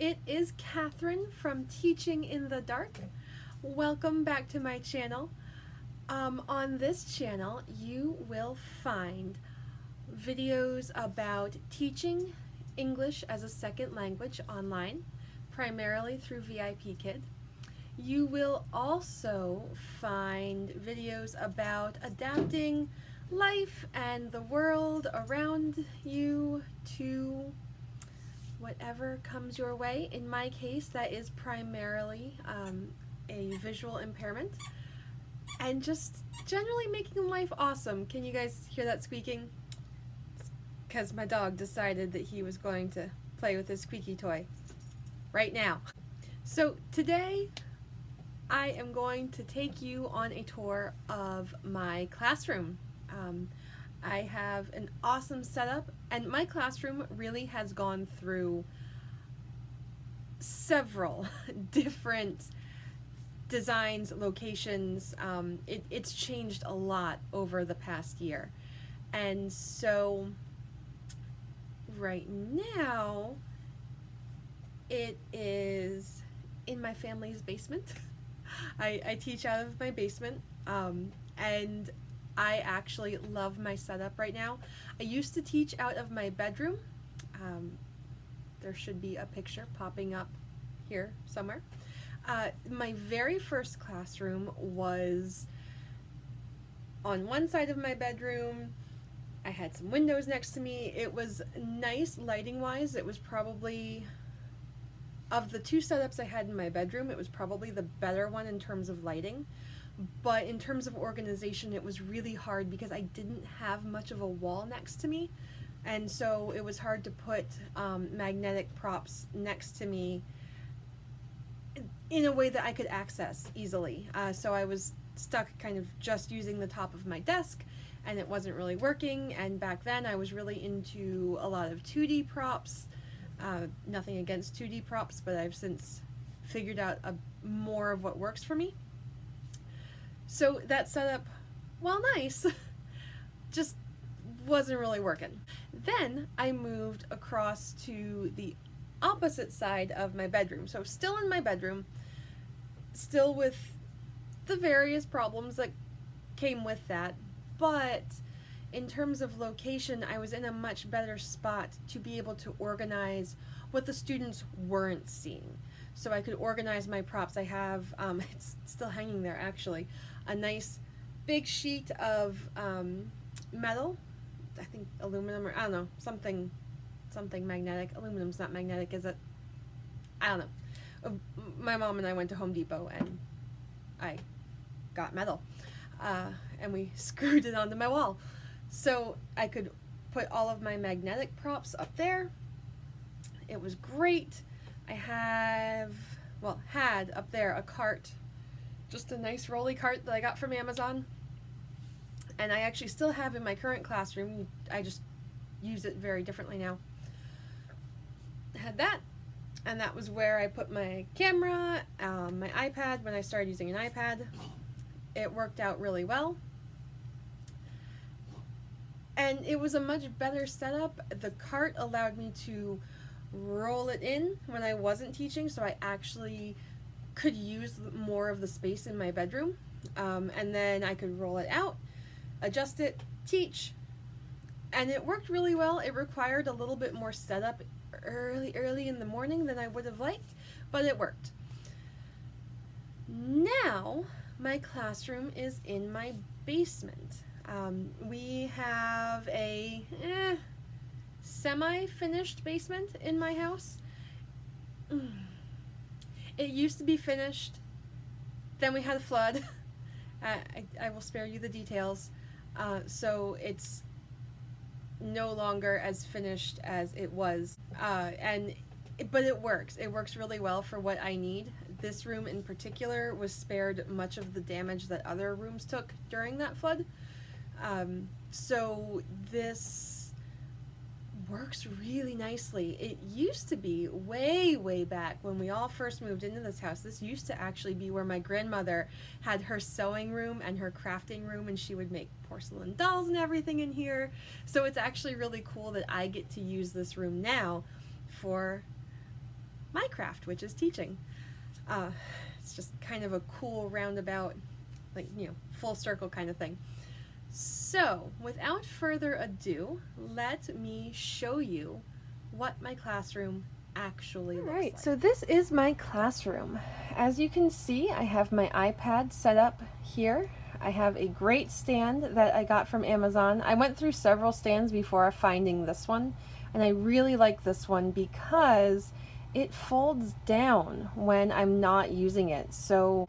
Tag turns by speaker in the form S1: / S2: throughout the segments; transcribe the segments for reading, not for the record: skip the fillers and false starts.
S1: it is Catherine from Teaching in the Dark. Welcome back to my channel. On this channel, you will find videos about teaching English as a second language online, primarily through VIPKid. You will also find videos about adapting life and the world around you to whatever comes your way. In my case, that is primarily a visual impairment, and just generally making life awesome. Can you guys hear that squeaking? It's because my dog decided that he was going to play with his squeaky toy right now. So today I am going to take you on a tour of my classroom. I have an awesome setup, and my classroom really has gone through several different designs, locations. It's changed a lot over the past year. And so right now it is in my family's basement. I teach out of my basement, and I actually love my setup right now. I used to teach out of my bedroom. There should be a picture popping up here somewhere. My very first classroom was on one side of my bedroom. I had some windows next to me. It was nice lighting wise. It was probably, of the two setups I had in my bedroom, it was probably the better one in terms of lighting. But in terms of organization, it was really hard because I didn't have much of a wall next to me, and so it was hard to put magnetic props next to me in a way that I could access easily. So I was stuck kind of just using the top of my desk, and it wasn't really working. And back then I was really into a lot of 2D props. Nothing against 2D props, but I've since figured out more of what works for me. So that setup, while nice, just wasn't really working. Then I moved across to the opposite side of my bedroom. So still in my bedroom, still with the various problems that came with that, but in terms of location, I was in a much better spot to be able to organize what the students weren't seeing. So I could organize my props. I have, it's still hanging there actually, a nice big sheet of metal, I think aluminum, or I don't know, something magnetic. Aluminum's not magnetic, is it? I don't know. My mom and I went to Home Depot and I got metal, and we screwed it onto my wall. So I could put all of my magnetic props up there. It was great. I had up there a cart, just a nice rolly cart that I got from Amazon, and I actually still have in my current classroom. I just use it very differently now. I had that, and that was where I put my camera, my iPad when I started using an iPad. It worked out really well, and it was a much better setup. The cart allowed me to roll it in when I wasn't teaching, so I actually could use more of the space in my bedroom, and then I could roll it out, adjust it, teach, and it worked really well. It required a little bit more setup early in the morning than I would have liked, but it worked. Now my classroom is in my basement. We have a semi-finished basement in my house. It used to be finished, then we had a flood. I will spare you the details. So it's no longer as finished as it was, but it works. It works really well for what I need. This room in particular was spared much of the damage that other rooms took during that flood. So this works really nicely. It used to be way back when we all first moved into this house. This used to actually be where my grandmother had her sewing room and her crafting room, and she would make porcelain dolls and everything in here. So it's actually really cool that I get to use this room now for my craft, which is teaching. It's just kind of a cool roundabout, like, you know, full circle kind of thing. So, without further ado, let me show you what my classroom actually looks like. So this is my classroom. As you can see, I have my iPad set up here. I have a great stand that I got from Amazon. I went through several stands before finding this one, and I really like this one because it folds down when I'm not using it. So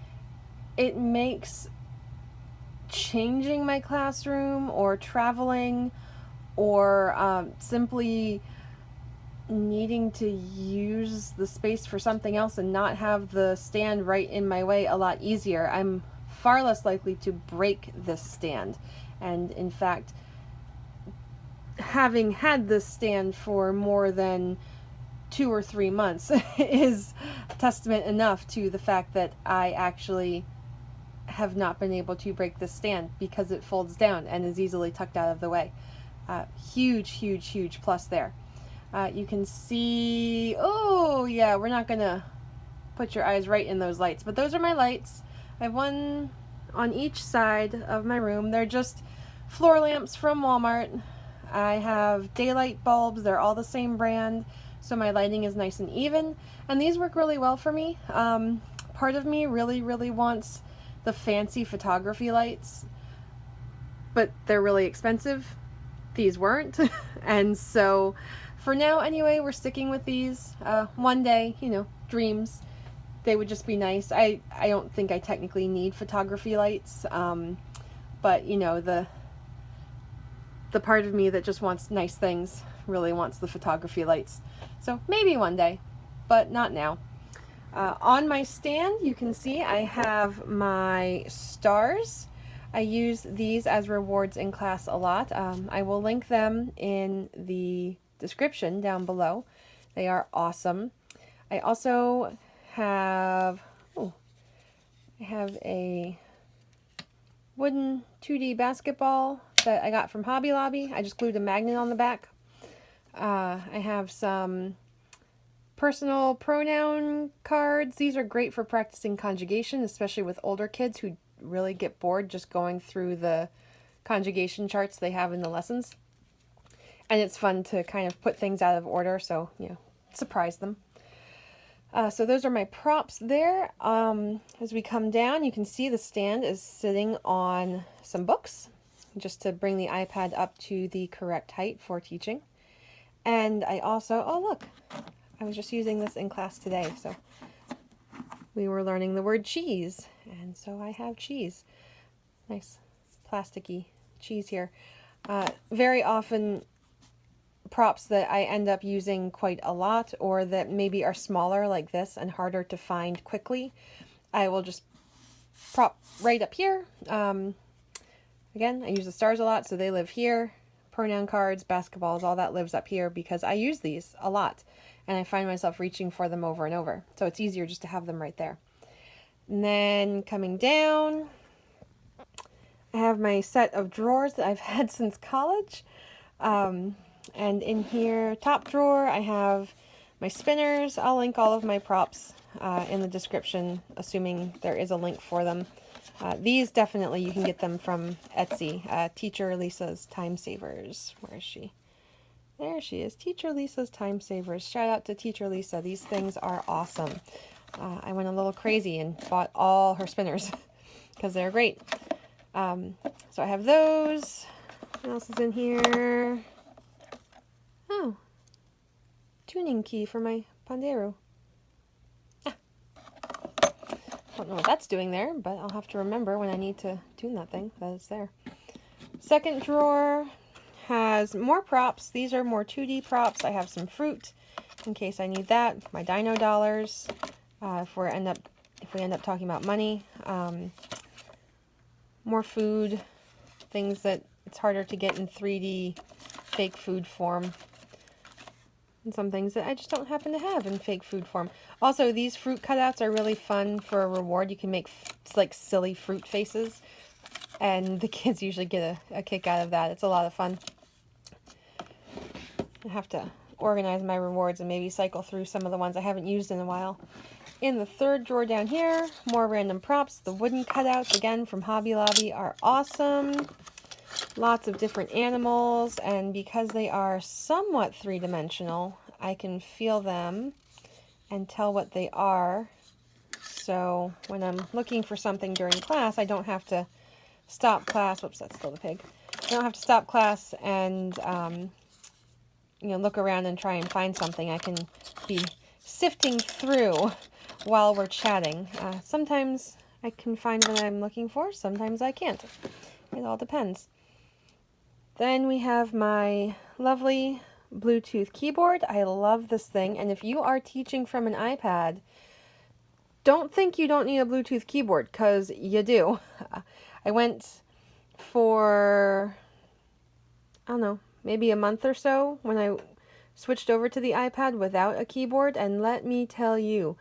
S1: it makes changing my classroom or traveling or simply needing to use the space for something else and not have the stand right in my way a lot easier. I'm far less likely to break this stand, and in fact, having had this stand for more than 2 or 3 months is testament enough to the fact that I actually have not been able to break this stand because it folds down and is easily tucked out of the way. Huge plus there. You can see, oh yeah, we're not gonna put your eyes right in those lights, but those are my lights. I have one on each side of my room. They're just floor lamps from Walmart. I have daylight bulbs. They're all the same brand, so my lighting is nice and even, and these work really well for me. Part of me really wants the fancy photography lights, but they're really expensive. These weren't. And so for now anyway, we're sticking with these. One day, you know, dreams, they would just be nice. I don't think I technically need photography lights, but you know, the part of me that just wants nice things really wants the photography lights. So maybe one day, but not now. On my stand, you can see I have my stars. I use these as rewards in class a lot. I will link them in the description down below. They are awesome. I also have, I have a wooden 2D basketball that I got from Hobby Lobby. I just glued a magnet on the back. I have some personal pronoun cards. These are great for practicing conjugation, especially with older kids who really get bored just going through the conjugation charts they have in the lessons. And it's fun to kind of put things out of order, so, you know, surprise them. So those are my props there. As we come down, you can see the stand is sitting on some books, just to bring the iPad up to the correct height for teaching. And I also, oh look, I was just using this in class today, so we were learning the word cheese, and so I have cheese. Nice plasticky cheese here. Very often props that I end up using quite a lot, or that maybe are smaller like this and harder to find quickly, I will just prop right up here. Again, I use the stars a lot, so they live here. Pronoun cards, basketballs, all that lives up here because I use these a lot, and I find myself reaching for them over and over. So it's easier just to have them right there. And then coming down, I have my set of drawers that I've had since college. And in here, top drawer, I have my spinners. I'll link all of my props in the description, assuming there is a link for them. These definitely, you can get them from Etsy. Teacher Lisa's Time Savers. Where is she? There she is. Teacher Lisa's Time Savers. Shout out to Teacher Lisa. These things are awesome. I went a little crazy and bought all her spinners because they're great. So I have those. What else is in here? Oh, tuning key for my Pandero. Don't know what that's doing there, but I'll have to remember when I need to tune that thing that it's there. Second drawer has more props. These are more 2D props. I have some fruit in case I need that. My dino dollars. If we end up talking about money. More food. Things that it's harder to get in 3D fake food form. And some things that I just don't happen to have in fake food form. Also, these fruit cutouts are really fun for a reward. You can make like silly fruit faces, and the kids usually get a kick out of that. It's a lot of fun. I have to organize my rewards and maybe cycle through some of the ones I haven't used in a while. In the third drawer down here, more random props. The wooden cutouts, again, from Hobby Lobby are awesome. Lots of different animals, and because they are somewhat three-dimensional, I can feel them and tell what they are. So when I'm looking for something during class, I don't have to stop class. Whoops, that's still the pig. I don't have to stop class and you know, look around and try and find something. I can be sifting through while we're chatting. Sometimes I can find what I'm looking for, sometimes I can't. It all depends. Then we have my lovely Bluetooth keyboard. I love this thing, and if you are teaching from an iPad, don't think you don't need a Bluetooth keyboard, because you do. I went for, I don't know, maybe a month or so when I switched over to the iPad without a keyboard, and let me tell you,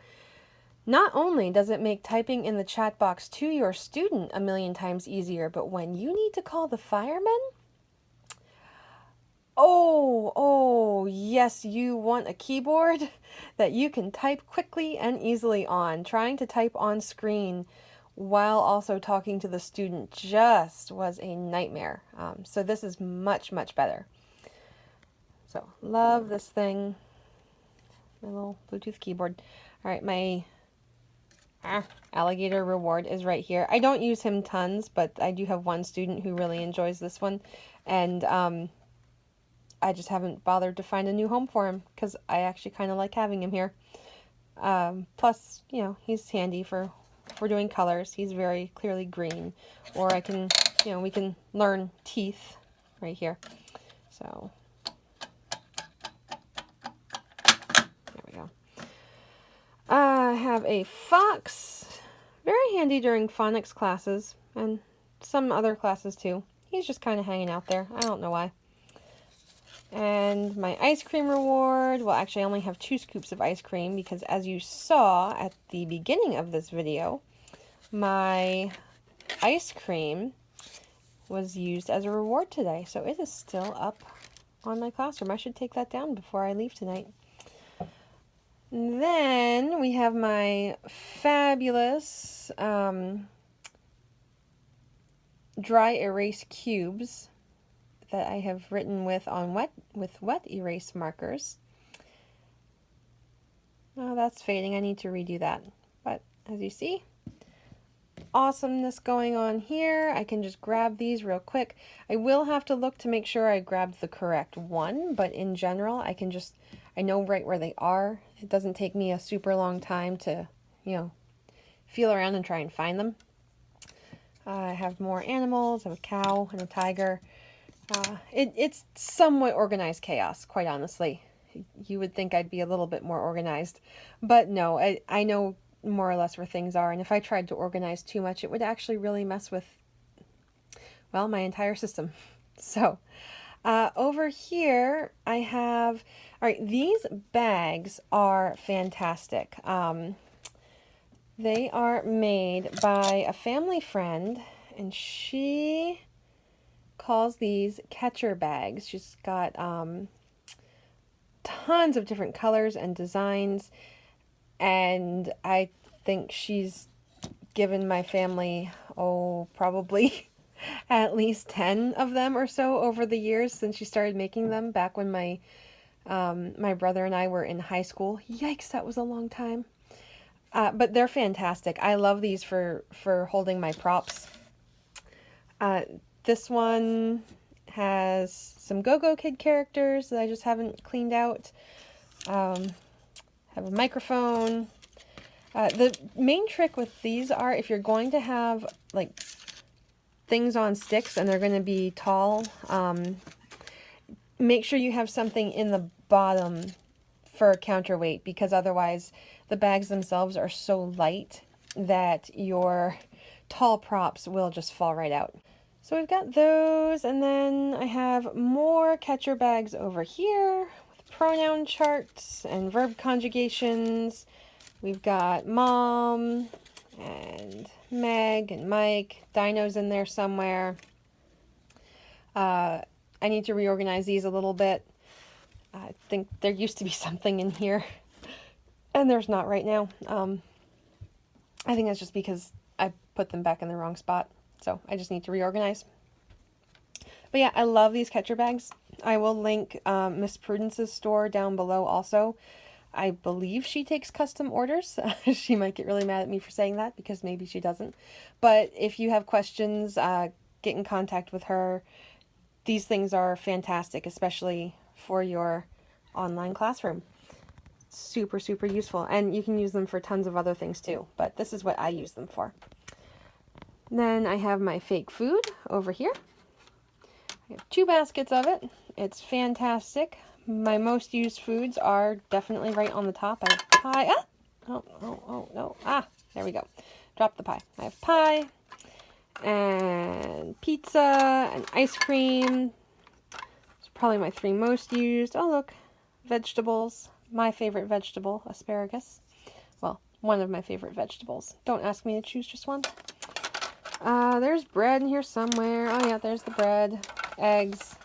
S1: not only does it make typing in the chat box to your student a million times easier, but when you need to call the firemen, oh, yes, you want a keyboard that you can type quickly and easily on. Trying to type on screen while also talking to the student just was a nightmare. So this is much, much better. So, love this thing. My little Bluetooth keyboard. All right, my alligator reward is right here. I don't use him tons, but I do have one student who really enjoys this one. And I just haven't bothered to find a new home for him because I actually kind of like having him here. Plus, you know, he's handy for doing colors. He's very clearly green. Or I can, you know, we can learn teeth right here. So, there we go. I have a fox. Very handy during phonics classes and some other classes too. He's just kind of hanging out there. I don't know why. And my ice cream reward, well, actually I only have 2 scoops of ice cream because as you saw at the beginning of this video, my ice cream was used as a reward today. So it is still up on my classroom. I should take that down before I leave tonight. And then we have my fabulous dry erase cubes that I have written with wet erase markers. Oh, that's fading. I need to redo that. But as you see, awesomeness going on here. I can just grab these real quick. I will have to look to make sure I grabbed the correct one, but in general, I know right where they are. It doesn't take me a super long time to, you know, feel around and try and find them. I have more animals. I have a cow and a tiger. It's somewhat organized chaos, quite honestly. You would think I'd be a little bit more organized, but no, I know more or less where things are, and if I tried to organize too much, it would actually really mess with, well, my entire system. So, over here, I have, all right, these bags are fantastic. They are made by a family friend, and she calls these catcher bags. She's got tons of different colors and designs, and I think she's given my family, probably at least 10 of them or so over the years since she started making them back when my brother and I were in high school. Yikes, that was a long time. But they're fantastic. I love these for holding my props. This one has some Go-Go Kid characters that I just haven't cleaned out. Have a microphone. The main trick with these are if you're going to have like things on sticks and they're going to be tall, make sure you have something in the bottom for a counterweight, because otherwise the bags themselves are so light that your tall props will just fall right out. So we've got those, and then I have more catcher bags over here with pronoun charts and verb conjugations. We've got Mom and Meg and Mike. Dino's in there somewhere. I need to reorganize these a little bit. I think there used to be something in here, and there's not right now. I think that's just because I put them back in the wrong spot, so I just need to reorganize. But yeah, I love these catcher bags. I will link Miss Prudence's store down below also. I believe she takes custom orders. She might get really mad at me for saying that, because maybe she doesn't. But if you have questions, get in contact with her. These things are fantastic, especially for your online classroom. Super, super useful. And you can use them for tons of other things too, but this is what I use them for. Then I have my fake food over here. I have 2 baskets of it. It's fantastic. My most used foods are definitely right on the top. I have pie. Ah! Oh, no. Ah, there we go. Drop the pie. I have pie and pizza and ice cream. It's probably my 3 most used. Oh, look. Vegetables. My favorite vegetable, asparagus. Well, one of my favorite vegetables. Don't ask me to choose just one. There's bread in here somewhere. Oh yeah, there's the bread. Eggs.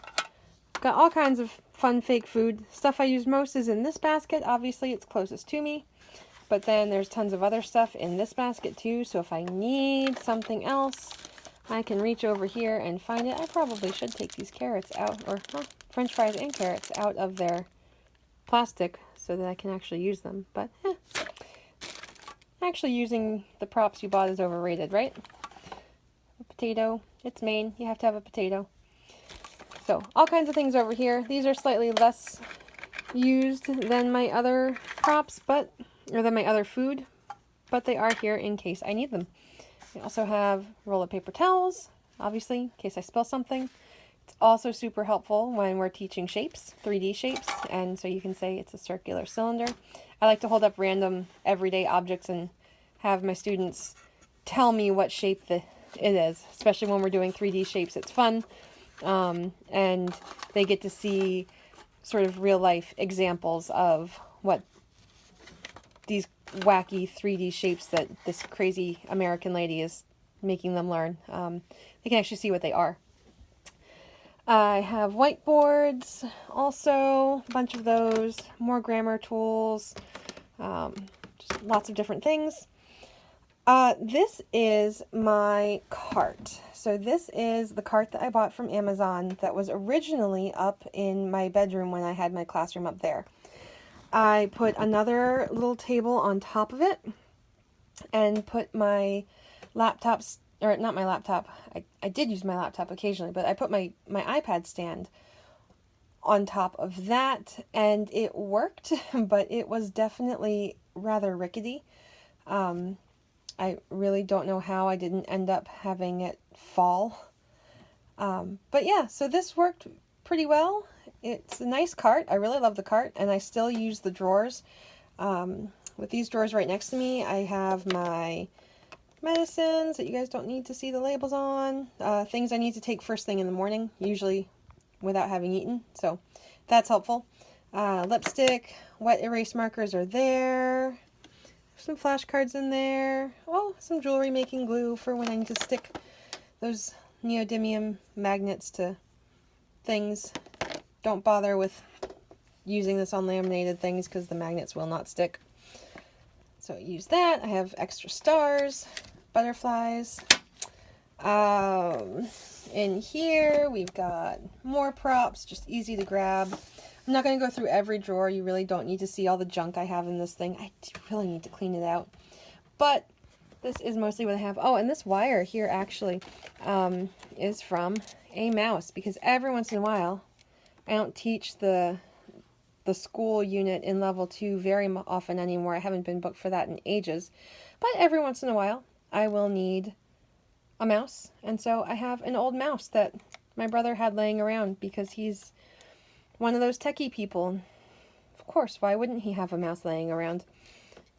S1: Got all kinds of fun fake food. Stuff I use most is in this basket. Obviously, it's closest to me. But then there's tons of other stuff in this basket too. So if I need something else, I can reach over here and find it. I probably should take these carrots out, or French fries and carrots out of their plastic so that I can actually use them. But actually using the props you bought is overrated, right? A potato. It's Maine. You have to have a potato. So all kinds of things over here. These are slightly less used than my other props, or than my other food, but they are here in case I need them. I also have a roll of paper towels, obviously, in case I spill something. It's also super helpful when we're teaching shapes, 3D shapes, and so you can say it's a circular cylinder. I like to hold up random everyday objects and have my students tell me what shape it is, especially when we're doing 3D shapes. It's fun, and they get to see sort of real life examples of what these wacky 3D shapes that this crazy American lady is making them learn. They can actually see what they are. I have whiteboards, also a bunch of those, more grammar tools, just lots of different things. This is my cart. So this is the cart that I bought from Amazon that was originally up in my bedroom when I had my classroom up there. I put another little table on top of it and put my laptops, or not my laptop, I did use my laptop occasionally, but I put my iPad stand on top of that, and it worked, but it was definitely rather rickety. I really don't know how I didn't end up having it fall. But yeah, so this worked pretty well. It's a nice cart. I really love the cart, and I still use the drawers. With these drawers right next to me, I have my medicines that you guys don't need to see the labels on. Things I need to take first thing in the morning, usually without having eaten, so that's helpful. Lipstick, wet erase markers are there. Some flashcards in there. Oh, some jewelry making glue for when I need to stick those neodymium magnets to things. Don't bother with using this on laminated things because the magnets will not stick. So use that. I have extra stars, butterflies. In here we've got more props, just easy to grab. I'm not going to go through every drawer. You really don't need to see all the junk I have in this thing. I really need to clean it out. But this is mostly what I have. Oh, and this wire here actually is from a mouse, because every once in a while, I don't teach the school unit in level 2 very often anymore. I haven't been booked for that in ages. But every once in a while, I will need a mouse. And so I have an old mouse that my brother had laying around because he's one of those techie people. Of course, why wouldn't he have a mouse laying around?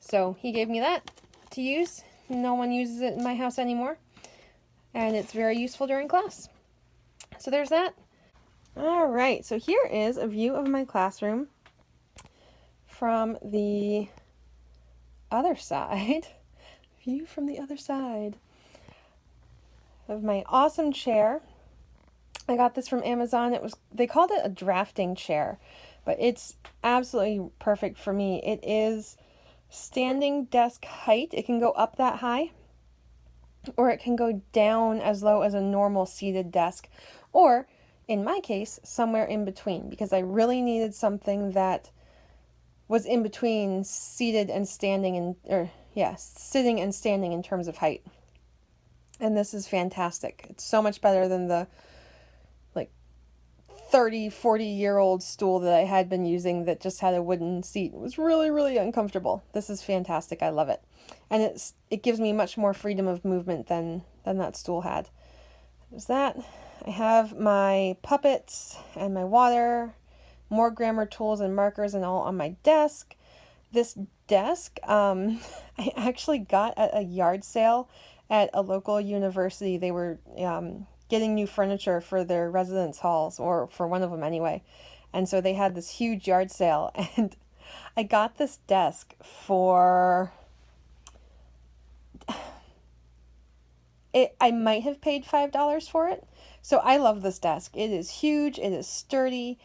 S1: So he gave me that to use. No one uses it in my house anymore. And it's very useful during class. So there's that. Alright, so here is a view of my classroom from the other side. View from the other side of my awesome chair. I got this from Amazon. They called it a drafting chair, but it's absolutely perfect for me. It is standing desk height. It can go up that high, or it can go down as low as a normal seated desk, or in my case, somewhere in between, because I really needed something that was in between seated and standing, sitting and standing in terms of height. And this is fantastic. It's so much better than the 30-40-year-old stool that I had been using that just had a wooden seat. It was really, really uncomfortable. This is fantastic. I love it. And it gives me much more freedom of movement than that stool had. There's that. I have my puppets and my water, more grammar tools and markers and all on my desk. This desk, I actually got at a yard sale at a local university. They were getting new furniture for their residence halls, or for one of them anyway. And so they had this huge yard sale, and I got this desk for I might have paid $5 for it. So I love this desk. It is huge, it is sturdy.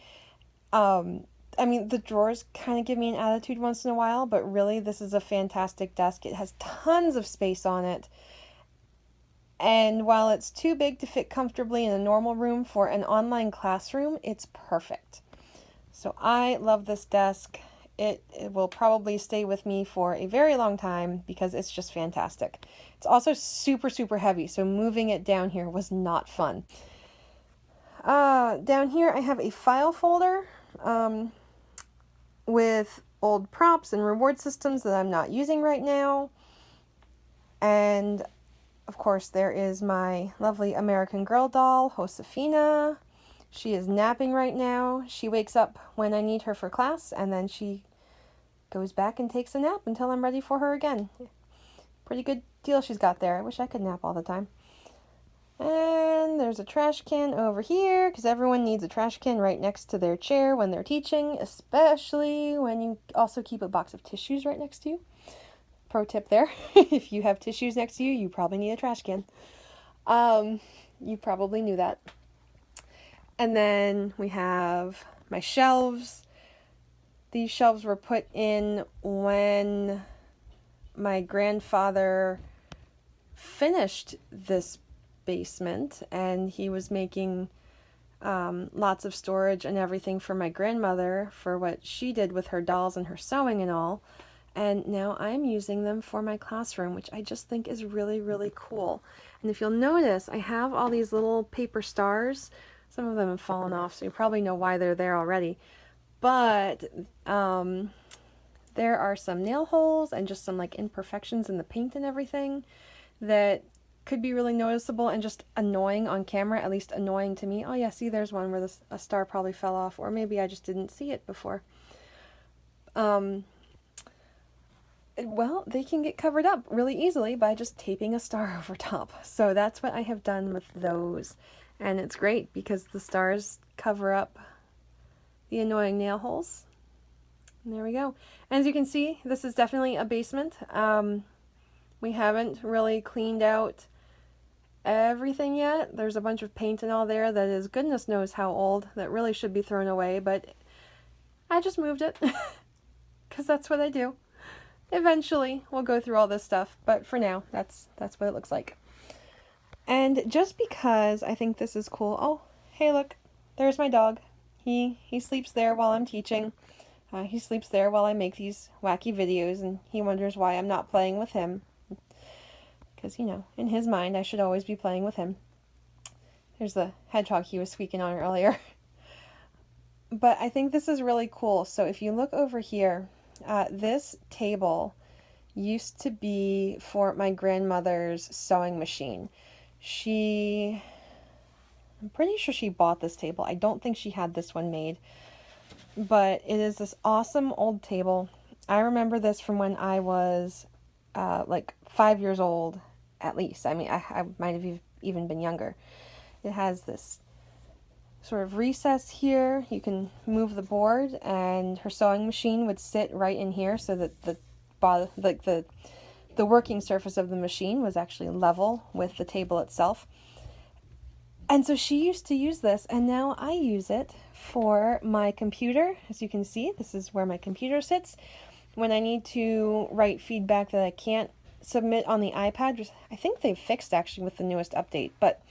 S1: I mean, the drawers kind of give me an attitude once in a while, but really this is a fantastic desk. It has tons of space on it. And while it's too big to fit comfortably in a normal room, for an online classroom, it's perfect. So I love this desk. It will probably stay with me for a very long time because it's just fantastic. It's also super, super heavy, so moving it down here was not fun. Down here I have a file folder with old props and reward systems that I'm not using right now. And of course, there is my lovely American Girl doll, Josefina. She is napping right now. She wakes up when I need her for class, and then she goes back and takes a nap until I'm ready for her again. Pretty good deal she's got there. I wish I could nap all the time. And there's a trash can over here, because everyone needs a trash can right next to their chair when they're teaching, especially when you also keep a box of tissues right next to you. Pro tip there. If you have tissues next to you, you probably need a trash can. You probably knew that. And then we have my shelves. These shelves were put in when my grandfather finished this basement, and he was making lots of storage and everything for my grandmother for what she did with her dolls and her sewing and all. And now I'm using them for my classroom, which I just think is really, really cool. And if you'll notice, I have all these little paper stars. Some of them have fallen off, so you probably know why they're there already. But there are some nail holes and just some imperfections in the paint and everything that could be really noticeable and just annoying on camera, at least annoying to me. Oh yeah, see, there's one where a star probably fell off, or maybe I just didn't see it before. Well, they can get covered up really easily by just taping a star over top. So that's what I have done with those. And it's great because the stars cover up the annoying nail holes. And there we go. And as you can see, this is definitely a basement. We haven't really cleaned out everything yet. There's a bunch of paint and all there that is goodness knows how old, that really should be thrown away, but I just moved it because that's what I do. Eventually, we'll go through all this stuff, but for now, that's what it looks like. And just because I think this is cool, oh, hey, look, there's my dog. He sleeps there while I'm teaching. He sleeps there while I make these wacky videos, and he wonders why I'm not playing with him. Because, in his mind, I should always be playing with him. There's the hedgehog he was squeaking on earlier. But I think this is really cool. So if you look over here, this table used to be for my grandmother's sewing machine. I'm pretty sure she bought this table. I don't think she had this one made. But it is this awesome old table. I remember this from when I was 5 years old, at least. I mean, I might have even been younger. It has this sort of recess here. You can move the board, and her sewing machine would sit right in here so that the working surface of the machine was actually level with the table itself. And so she used to use this, and now I use it for my computer. As you can see, this is where my computer sits. When I need to write feedback that I can't submit on the iPad, which I think they've fixed actually with the newest update, but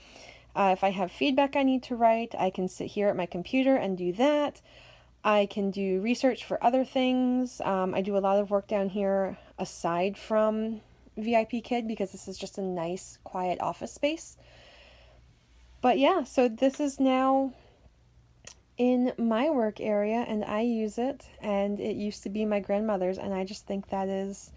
S1: if I have feedback I need to write, I can sit here at my computer and do that. I can do research for other things. I do a lot of work down here aside from VIPKid because this is just a nice, quiet office space. But yeah, so this is now in my work area and I use it, and it used to be my grandmother's, and I just think that is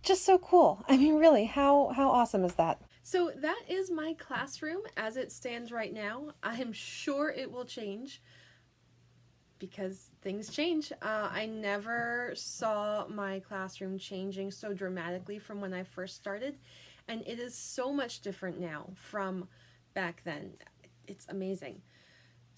S1: just so cool. I mean, really, how awesome is that? So that is my classroom as it stands right now. I am sure it will change because things change. I never saw my classroom changing so dramatically from when I first started, and it is so much different now from back then. It's amazing.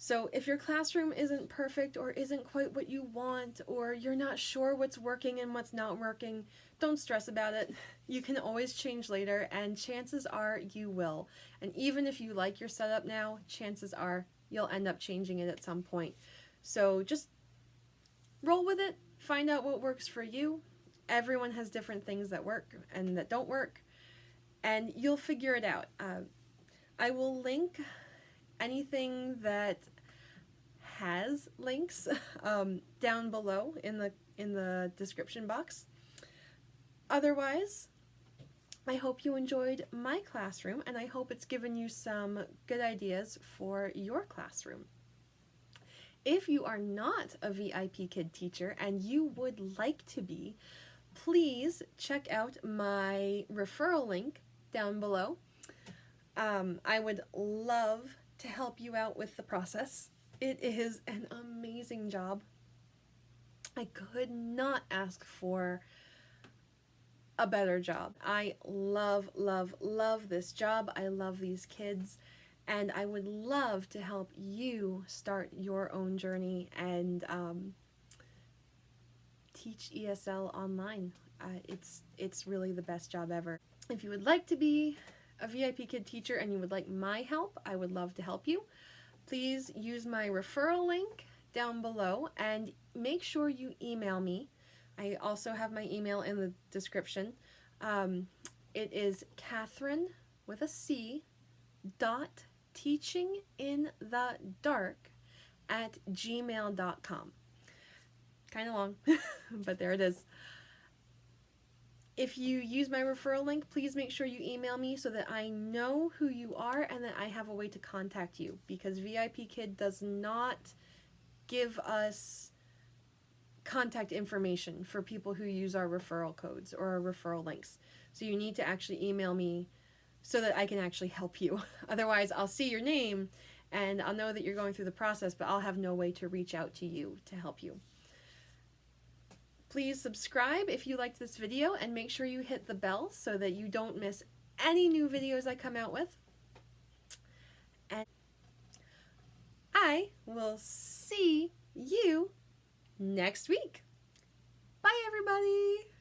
S1: So if your classroom isn't perfect or isn't quite what you want, or you're not sure what's working and what's not working, don't stress about it. You can always change later, and chances are you will. And even if you like your setup now, chances are you'll end up changing it at some point. So just roll with it, find out what works for you. Everyone has different things that work and that don't work, and you'll figure it out. I will link anything that has links down below in the description box. Otherwise, I hope you enjoyed my classroom, and I hope it's given you some good ideas for your classroom. If you are not a VIPKid teacher and you would like to be, please check out my referral link down below. I would love to help you out with the process. It is an amazing job. I could not ask for a better job. I love, love, love this job. I love these kids, and I would love to help you start your own journey and teach ESL online. It's really the best job ever. If you would like to be a VIPKid teacher and you would like my help, I would love to help you. Please use my referral link down below and make sure you email me. I also have my email in the description. It is Catherine with a C .teachinginthedark@gmail.com. Kind of long, but there it is. If you use my referral link, please make sure you email me so that I know who you are and that I have a way to contact you, because VIPKid does not give us contact information for people who use our referral codes or our referral links. So you need to actually email me so that I can actually help you. Otherwise, I'll see your name and I'll know that you're going through the process, but I'll have no way to reach out to you to help you. Please subscribe if you liked this video, and make sure you hit the bell so that you don't miss any new videos I come out with. And I will see you next week. Bye, everybody!